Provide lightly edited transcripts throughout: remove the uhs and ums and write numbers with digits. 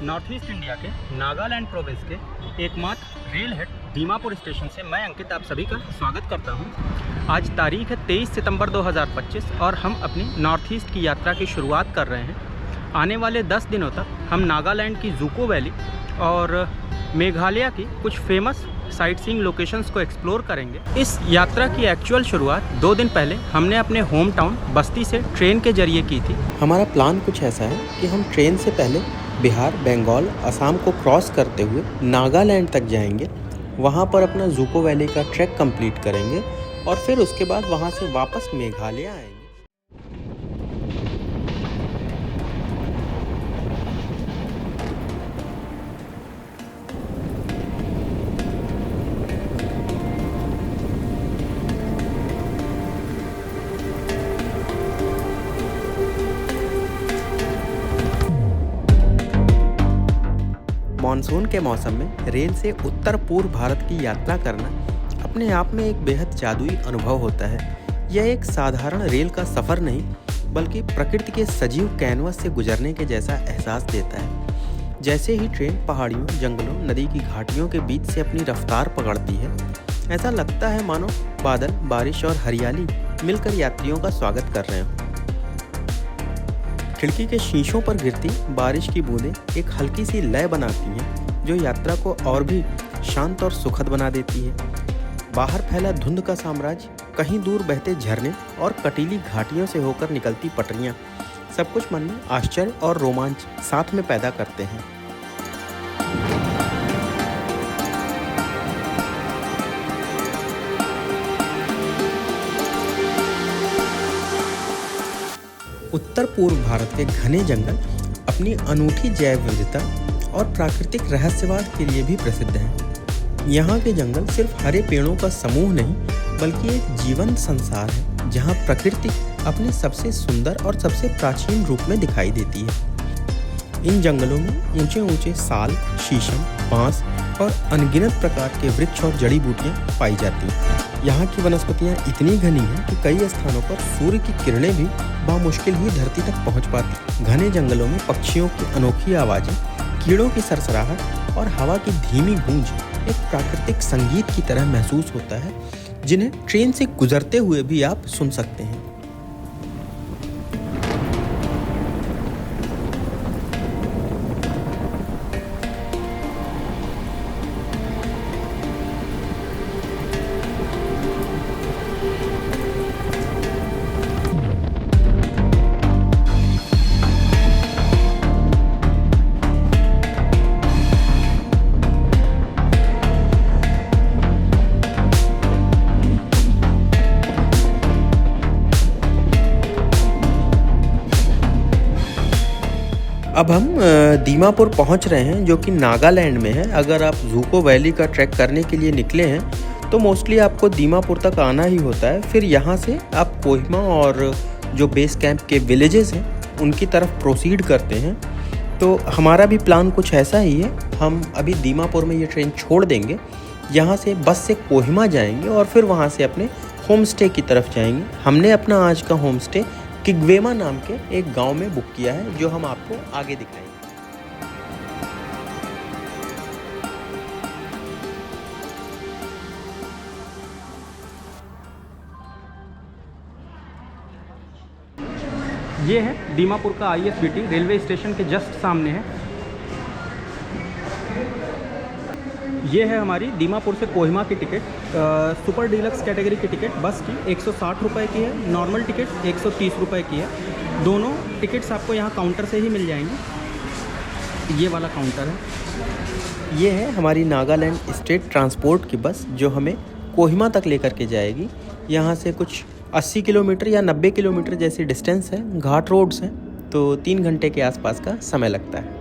North east India के Nagaland province के एकमात्र रेल हेड दीमापुर स्टेशन से मैं अंकित आप सभी का स्वागत करता हूं। आज तारीख है 23 सितंबर 2025 और हम अपनी नॉर्थ ईस्ट की यात्रा की शुरुआत कर रहे हैं। आने वाले 10 दिनों तक हम नागालैंड की ज़ूको वैली और मेघालय की कुछ फेमस साइट सीइंग लोकेशंस को एक्सप्लोर करेंगे। इस यात्रा की एक्चुअल शुरुआत 2 दिन पहले हमने अपने होम टाउन बस्ती से ट्रेन के जरिए की थी। हमारा प्लान कुछ ऐसा है कि हम ट्रेन से पहले बिहार, बंगाल, असम को क्रॉस करते हुए नागालैंड तक जाएंगे। वहाँ पर अपना ज़ूको वैली का ट्रैक कंप्लीट करेंगे और फिर उसके बाद वहाँ से वापस मेघालय आएंगे। मानसून के मौसम में रेल से उत्तर पूर्व भारत की यात्रा करना अपने आप में एक बेहद जादुई अनुभव होता है। यह एक साधारण रेल का सफ़र नहीं बल्कि प्रकृति के सजीव कैनवस से गुजरने के जैसा एहसास देता है। जैसे ही ट्रेन पहाड़ियों, जंगलों, नदी की घाटियों के बीच से अपनी रफ्तार पकड़ती है, ऐसा लगता है मानो बादल, बारिश और हरियाली मिलकर यात्रियों का स्वागत कर रहे हों। खिड़की के शीशों पर गिरती बारिश की बूंदें एक हल्की सी लय बनाती हैं जो यात्रा को और भी शांत और सुखद बना देती है। बाहर फैला धुंध का साम्राज्य, कहीं दूर बहते झरने और कटीली घाटियों से होकर निकलती पटरियां, सब कुछ मन में आश्चर्य और रोमांच साथ में पैदा करते हैं। उत्तर पूर्व भारत के घने जंगल अपनी अनूठी जैव विविधता और प्राकृतिक रहस्यवाद के लिए भी प्रसिद्ध हैं। यहाँ के जंगल सिर्फ हरे पेड़ों का समूह नहीं बल्कि एक जीवंत संसार है जहाँ प्रकृति अपने सबसे सुंदर और सबसे प्राचीन रूप में दिखाई देती है। इन जंगलों में ऊंचे ऊंचे साल, शीशम, बांस और अनगिनत प्रकार के वृक्ष और जड़ी बूटियाँ पाई जाती हैं। यहाँ की वनस्पतियाँ इतनी घनी हैं कि कई स्थानों पर सूर्य की किरणें भी बामुश्किल ही धरती तक पहुँच पाती। घने जंगलों में पक्षियों की अनोखी आवाज़ें, कीड़ों की सरसराहट और हवा की धीमी गूंज एक प्राकृतिक संगीत की तरह महसूस होता है, जिन्हें ट्रेन से गुजरते हुए भी आप सुन सकते हैं। अब हम दीमापुर पहुंच रहे हैं जो कि नागालैंड में है। अगर आप ज़ूको वैली का ट्रैक करने के लिए निकले हैं तो मोस्टली आपको दीमापुर तक आना ही होता है। फिर यहाँ से आप कोहिमा और जो बेस कैंप के विलेजेस हैं उनकी तरफ प्रोसीड करते हैं। तो हमारा भी प्लान कुछ ऐसा ही है। हम अभी दीमापुर में ये ट्रेन छोड़ देंगे, यहाँ से बस से कोहिमा जाएंगे और फिर वहाँ से अपने होम स्टे की तरफ जाएंगे। हमने अपना आज का होम स्टे किग्वेमा नाम के एक गांव में बुक किया है जो हम आपको आगे दिखाएंगे। ये है दीमापुर का ISBT, रेलवे स्टेशन के जस्ट सामने है। ये है हमारी दीमापुर से कोहिमा की टिकट। सुपर डीलक्स कैटेगरी की टिकट बस की 160 रुपये की है, नॉर्मल टिकट 130 रुपये की है। दोनों टिकट्स आपको यहाँ काउंटर से ही मिल जाएंगी। ये वाला काउंटर है। ये है हमारी नागालैंड स्टेट ट्रांसपोर्ट की बस जो हमें कोहिमा तक लेकर के जाएगी। यहाँ से कुछ 80 किलोमीटर या 90 किलोमीटर जैसी डिस्टेंस है। घाट रोड्स हैं तो 3 घंटे के आसपास का समय लगता है।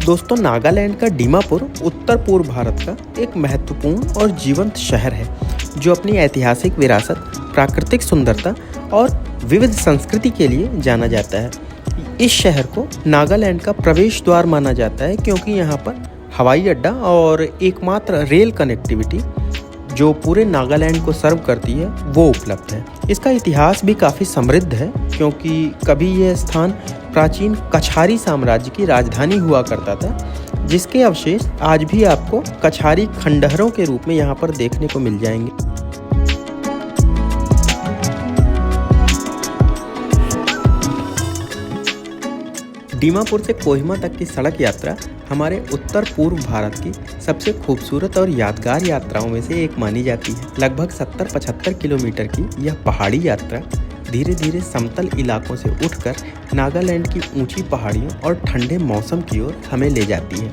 दोस्तों, नागालैंड का दीमापुर उत्तर पूर्व भारत का एक महत्वपूर्ण और जीवंत शहर है जो अपनी ऐतिहासिक विरासत, प्राकृतिक सुंदरता और विविध संस्कृति के लिए जाना जाता है। इस शहर को नागालैंड का प्रवेश द्वार माना जाता है क्योंकि यहाँ पर हवाई अड्डा और एकमात्र रेल कनेक्टिविटी जो पूरे नागालैंड को सर्व करती है वो उपलब्ध है। इसका इतिहास भी काफ़ी समृद्ध है क्योंकि कभी यह स्थान प्राचीन कछारी साम्राज्य की राजधानी हुआ करता था, जिसके अवशेष आज भी आपको कछारी खंडहरों के रूप में यहाँ पर देखने को मिल जाएंगे। दीमापुर से कोहिमा तक की सड़क यात्रा हमारे उत्तर पूर्व भारत की सबसे खूबसूरत और यादगार यात्राओं में से एक मानी जाती है। लगभग 70-75 किलोमीटर की यह पहाड़ी यात्रा धीरे धीरे समतल इलाकों से उठकर नागालैंड की ऊंची पहाड़ियों और ठंडे मौसम की ओर हमें ले जाती है।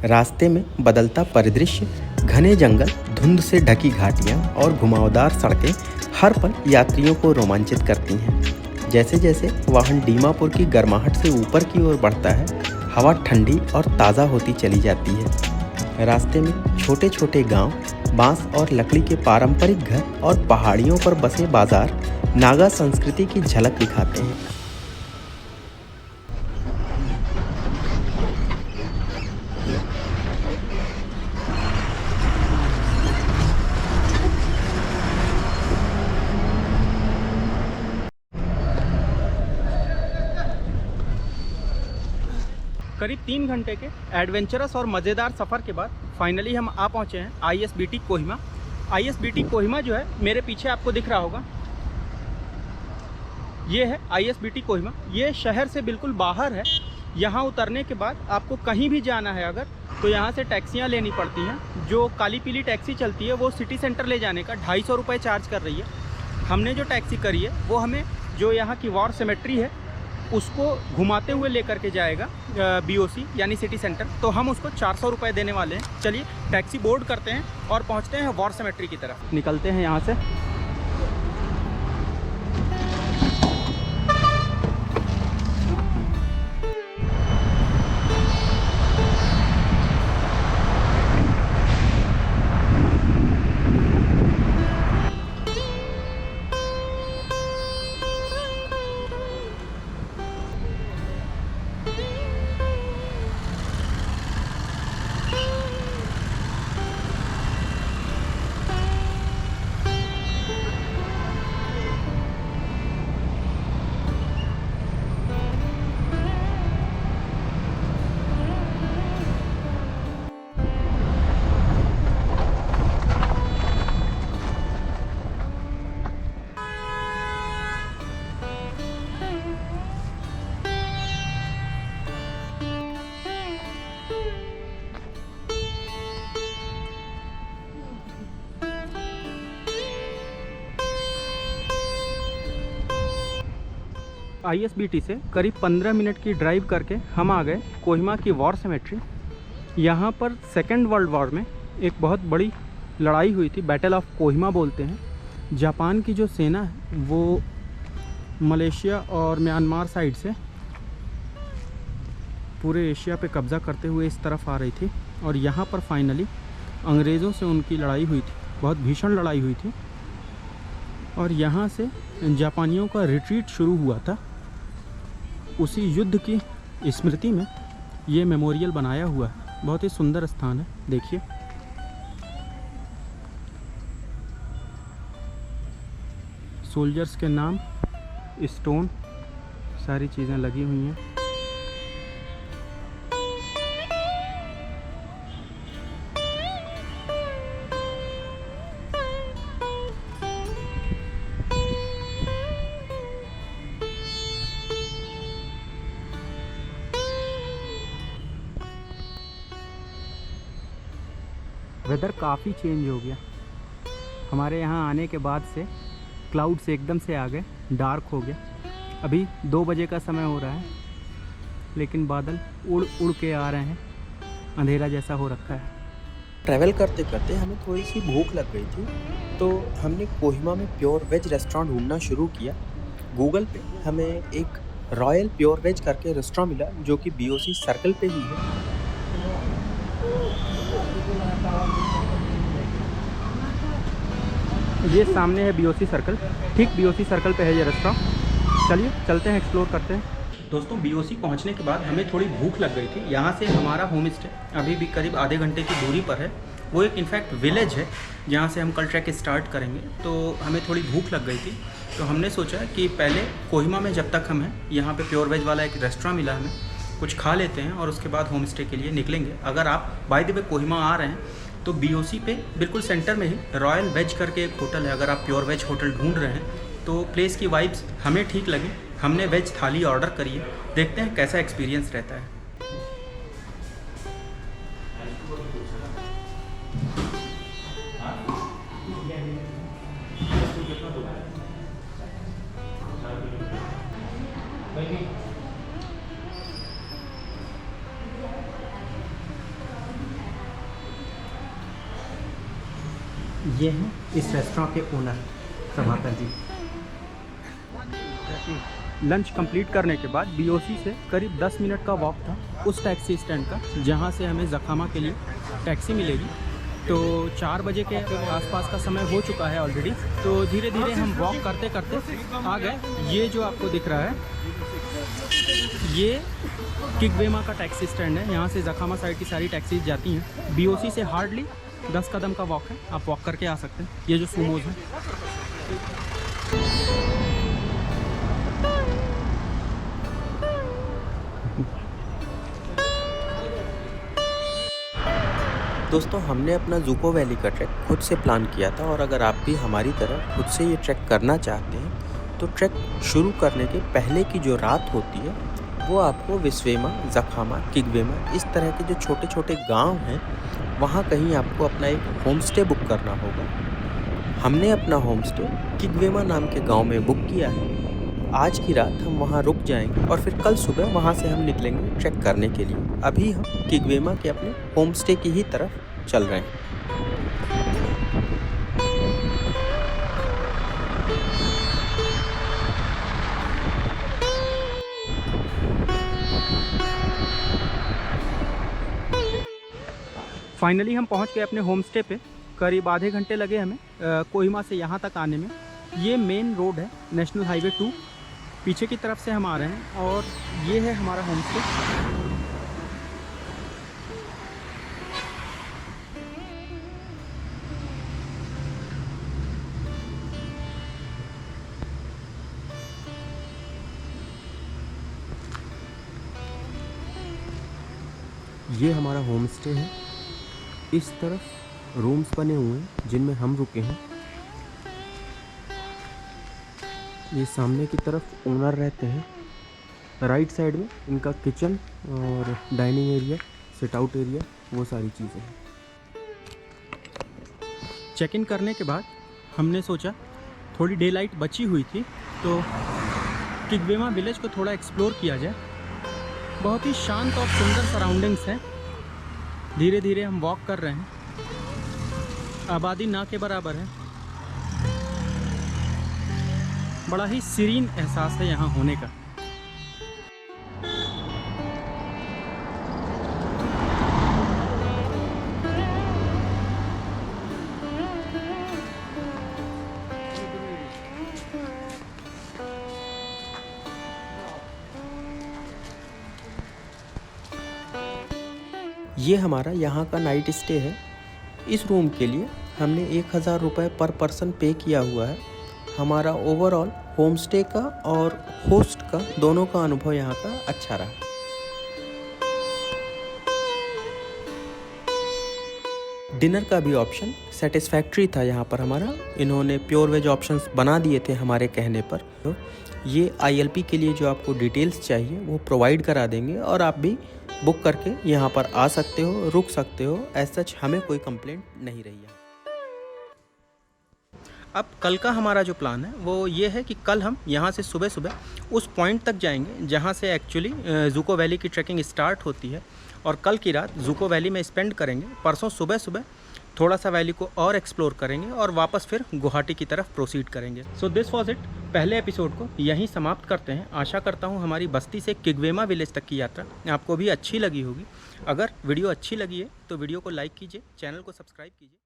रास्ते में बदलता परिदृश्य, घने जंगल, धुंध से ढकी घाटियाँ और घुमावदार सड़कें हर पल यात्रियों को रोमांचित करती हैं। जैसे जैसे वाहन दीमापुर की गर्माहट से ऊपर की ओर बढ़ता है, हवा ठंडी और ताज़ा होती चली जाती है। रास्ते में छोटे छोटे गांव, बांस और लकड़ी के पारंपरिक घर और पहाड़ियों पर बसे बाजार नागा संस्कृति की झलक दिखाते हैं। करीब 3 घंटे के एडवेंचरस और मज़ेदार सफ़र के बाद फाइनली हम आ पहुँचे हैं ISBT कोहिमा। ISBT कोहिमा जो है मेरे पीछे आपको दिख रहा होगा, ये है ISBT कोहिमा। ये शहर से बिल्कुल बाहर है। यहाँ उतरने के बाद आपको कहीं भी जाना है अगर, तो यहाँ से टैक्सियाँ लेनी पड़ती हैं। जो काली पीली टैक्सी चलती है वो सिटी सेंटर ले जाने का 250 रुपये चार्ज कर रही है। हमने जो टैक्सी करी है वो हमें जो यहाँ की वॉर सेमेट्री है उसको घुमाते हुए लेकर के जाएगा BOC यानी सिटी सेंटर, तो हम उसको 400 रुपये देने वाले हैं। चलिए टैक्सी बोर्ड करते हैं और पहुंचते हैं वॉर सेमेट्री की तरफ। निकलते हैं यहाँ से। ISBT से करीब 15 मिनट की ड्राइव करके हम आ गए कोहिमा की वॉर सेमेट्री। यहाँ पर सेकेंड वर्ल्ड वॉर में एक बहुत बड़ी लड़ाई हुई थी, बैटल ऑफ कोहिमा बोलते हैं। जापान की जो सेना है वो मलेशिया और म्यांमार साइड से पूरे एशिया पे कब्ज़ा करते हुए इस तरफ आ रही थी और यहाँ पर फाइनली अंग्रेज़ों से उनकी लड़ाई हुई थी, बहुत भीषण लड़ाई हुई थी और यहाँ से जापानियों का रिट्रीट शुरू हुआ था। उसी युद्ध की स्मृति में ये मेमोरियल बनाया हुआ है। बहुत ही सुंदर स्थान है, देखिए। सोल्जर्स के नाम, स्टोन, सारी चीज़ें लगी हुई हैं। वेदर काफ़ी चेंज हो गया हमारे यहाँ आने के बाद से। क्लाउड से एकदम से आ गए, डार्क हो गया। अभी 2 बजे का समय हो रहा है लेकिन बादल उड़ उड़ के आ रहे हैं, अंधेरा जैसा हो रखा है। ट्रैवल करते करते हमें थोड़ी सी भूख लग गई थी तो हमने कोहिमा में प्योर वेज रेस्टोरेंट ढूंढना शुरू किया। गूगल पे हमें एक रॉयल प्योर वेज करके रेस्टोरेंट मिला जो कि BOC सर्कल पे ही है। ये सामने है BOC सर्कल, ठीक BOC सर्कल पे है ये रेस्टोरेंट। चलिए चलते हैं, एक्सप्लोर करते हैं। दोस्तों BOC पहुंचने के बाद हमें थोड़ी भूख लग गई थी। यहाँ से हमारा होम स्टे अभी भी करीब आधे घंटे की दूरी पर है। वो एक इनफैक्ट विलेज है जहाँ से हम कल ट्रैक स्टार्ट करेंगे। तो हमें थोड़ी भूख लग गई थी, तो हमने सोचा कि पहले कोहिमा में जब तक हम हैं, यहाँ पे प्योर वेज वाला एक रेस्टोरेंट मिला हमें, कुछ खा लेते हैं और उसके बाद होम स्टे के लिए निकलेंगे। अगर आप बाय द वे कोहिमा आ रहे हैं तो BOC पे बिल्कुल सेंटर में ही रॉयल वेज करके एक होटल है। अगर आप प्योर वेज होटल ढूंढ रहे हैं तो प्लेस की वाइब्स हमें ठीक लगी। हमने वेज थाली ऑर्डर करी है, देखते हैं कैसा एक्सपीरियंस रहता है। ये हैं इस रेस्टोरेंट के owner Prabhakar ji. Lunch complete करने के बाद BOC से करीब 10 मिनट का वॉक था उस टैक्सी स्टैंड का जहाँ से हमें जखामा के लिए टैक्सी मिलेगी। तो 4 बजे के आसपास का समय हो चुका है ऑलरेडी। तो धीरे धीरे हम वॉक करते करते आ गए। ये जो आपको दिख रहा है ये किग्वेमा का टैक्सी स्टैंड है। यहाँ से जखामा साइड की सारी टैक्सीज जाती हैं। BOC से हार्डली 10 कदम का वॉक है, आप वॉक करके आ सकते हैं। ये जो सुमोज हैं, दोस्तों हमने अपना ज़ूको वैली का ट्रैक खुद से प्लान किया था, और अगर आप भी हमारी तरह खुद से ये ट्रैक करना चाहते हैं तो ट्रैक शुरू करने के पहले की जो रात होती है वो आपको विस्वेमा, जखामा, किग्वेमा इस तरह के जो छोटे छोटे गांव हैं वहाँ कहीं आपको अपना एक होम स्टे बुक करना होगा। हमने अपना होम स्टे किग्वेमा नाम के गांव में बुक किया है। आज की रात हम वहाँ रुक जाएंगे और फिर कल सुबह वहाँ से हम निकलेंगे ट्रैक करने के लिए। अभी हम किग्वेमा के अपने होम स्टे की ही तरफ चल रहे हैं। फाइनली हम पहुंच गए अपने होम स्टे पे। करीब आधे घंटे लगे हमें कोहिमा से यहाँ तक आने में। ये मेन रोड है नेशनल हाईवे 2, पीछे की तरफ से हम आ रहे हैं और ये है हमारा होम स्टे। ये हमारा होम स्टे है। इस तरफ रूम्स बने हुए हैं जिनमें हम रुके हैं। ये सामने की तरफ ओनर रहते हैं। राइट साइड में इनका किचन और dining area, sit out area, वो सारी चीज़ें हैं। चेक इन करने के बाद हमने सोचा थोड़ी डे लाइट बची हुई थी तो किग्वेमा विलेज को थोड़ा एक्सप्लोर किया जाए। बहुत ही शांत और सुंदर सराउंडिंग्स हैं। धीरे धीरे हम वॉक कर रहे हैं। आबादी ना के बराबर है। बड़ा ही सीरीन एहसास है यहाँ होने का। ये हमारा यहाँ का नाइट स्टे है। इस रूम के लिए हमने 1000 रुपये पर पर्सन पे किया हुआ है। हमारा ओवरऑल होम स्टे का और होस्ट का दोनों का अनुभव यहाँ का अच्छा रहा। डिनर का भी ऑप्शन सेटिस्फैक्ट्री था यहाँ पर हमारा। इन्होंने प्योर वेज ऑप्शंस बना दिए थे हमारे कहने पर। तो ये ILP के लिए जो आपको डिटेल्स चाहिए वो प्रोवाइड करा देंगे और आप भी बुक करके यहाँ पर आ सकते हो, रुक सकते हो। एज सच हमें कोई कंप्लेंट नहीं रही है। अब कल का हमारा जो प्लान है वो ये है कि कल हम यहाँ से सुबह सुबह उस पॉइंट तक जाएंगे जहाँ से एक्चुअली ज़ूको वैली की ट्रैकिंग स्टार्ट होती है, और कल की रात ज़ूको वैली में स्पेंड करेंगे। परसों सुबह सुबह थोड़ा सा वैली को और एक्सप्लोर करेंगे और वापस फिर गुवाहाटी की तरफ प्रोसीड करेंगे। So this was it. पहले एपिसोड को यहीं समाप्त करते हैं। आशा करता हूँ हमारी बस्ती से किग्वेमा विलेज तक की यात्रा आपको भी अच्छी लगी होगी। अगर वीडियो अच्छी लगी है तो वीडियो को लाइक कीजिए, चैनल को सब्सक्राइब कीजिए।